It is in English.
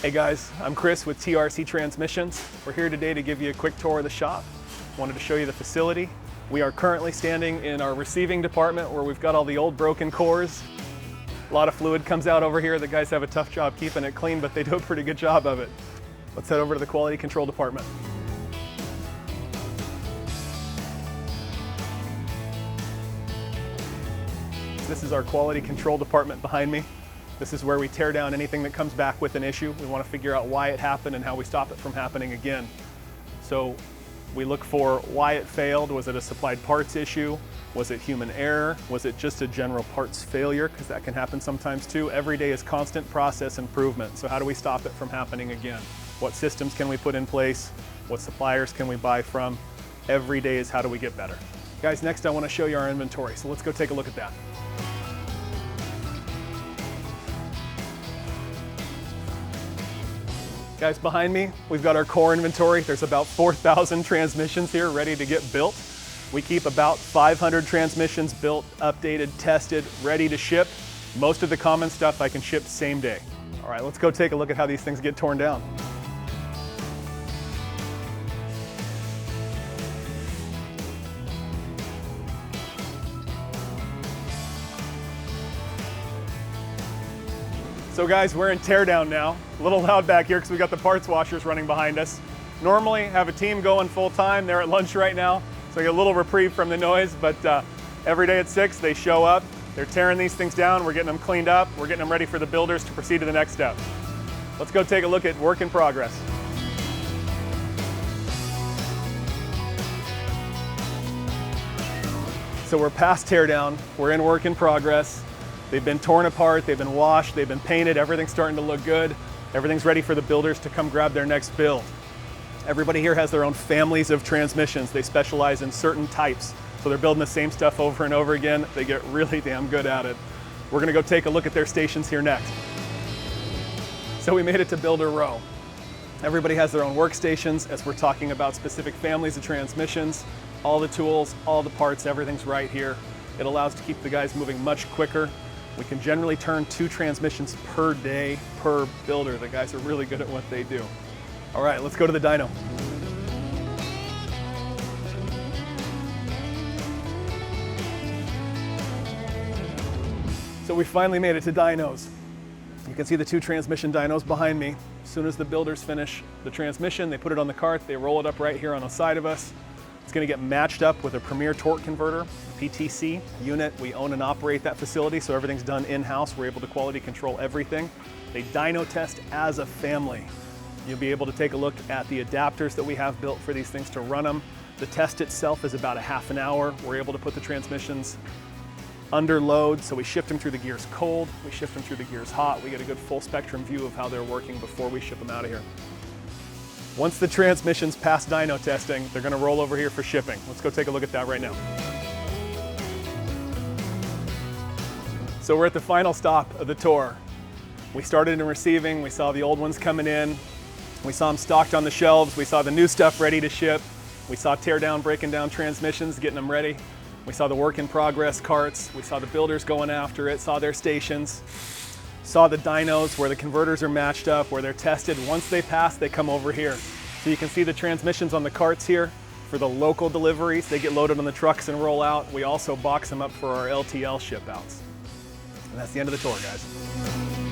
Hey guys, I'm Chris with TRC Transmissions. We're here today to give you a quick tour of the shop. Wanted to show you the facility. We are currently standing in our receiving department where we've got all the old broken cores. A lot of fluid comes out over here. The guys have a tough job keeping it clean, but they do a pretty good job of it. Let's head over to the quality control department. This is our quality control department behind me. This is where we tear down anything that comes back with an issue. We want to figure out why it happened and how we stop it from happening again. So we look for why it failed. Was it a supplied parts issue? Was it human error? Was it just a general parts failure? Because that can happen sometimes too. Every day is constant process improvement. So how do we stop it from happening again? What systems can we put in place? What suppliers can we buy from? Every day is how do we get better. Guys, next I want to show you our inventory. So let's go take a look at that. Guys, behind me, we've got our core inventory. There's about 4,000 transmissions here ready to get built. We keep about 500 transmissions built, updated, tested, ready to ship. Most of the common stuff I can ship same day. All right, let's go take a look at how these things get torn down. So guys, we're in teardown now. A little loud back here because we got the parts washers running behind us. Normally have a team going full time. They're at lunch right now, so I get a little reprieve from the noise, but every day at 6, they show up. They're tearing these things down. We're getting them cleaned up. We're getting them ready for the builders to proceed to the next step. Let's go take a look at work in progress. So we're past teardown. We're in work in progress. They've been torn apart, they've been washed, they've been painted, everything's starting to look good. Everything's ready for the builders to come grab their next build. Everybody here has their own families of transmissions. They specialize in certain types. So they're building the same stuff over and over again. They get really damn good at it. We're gonna go take a look at their stations here next. So we made it to builder row. Everybody has their own workstations as we're talking about specific families of transmissions. All the tools, all the parts, everything's right here. It allows to keep the guys moving much quicker. We can generally turn 2 transmissions per day per builder. The guys are really good at what they do. All right, let's go to the dyno. So we finally made it to dynos. You can see the 2 transmission dynos behind me. As soon as the builders finish the transmission, they put it on the cart, they roll it up right here on the side of us. It's going to get matched up with a Premier torque converter, PTC unit. We own and operate that facility, so everything's done in-house. We're able to quality control everything. They dyno test as a family. You'll be able to take a look at the adapters that we have built for these things to run them. The test itself is about a half an hour. We're able to put the transmissions under load, so we shift them through the gears cold, we shift them through the gears hot. We get a good full spectrum view of how they're working before we ship them out of here. Once the transmissions pass dyno testing, they're gonna roll over here for shipping. Let's go take a look at that right now. So we're at the final stop of the tour. We started in receiving, we saw the old ones coming in, we saw them stocked on the shelves, we saw the new stuff ready to ship, we saw teardown, breaking down transmissions, getting them ready. We saw the work in progress carts, we saw the builders going after it, saw their stations. Saw the dynos where the converters are matched up, where they're tested. Once they pass, they come over here. So you can see the transmissions on the carts here for the local deliveries. They get loaded on the trucks and roll out. We also box them up for our LTL ship outs. And that's the end of the tour, guys.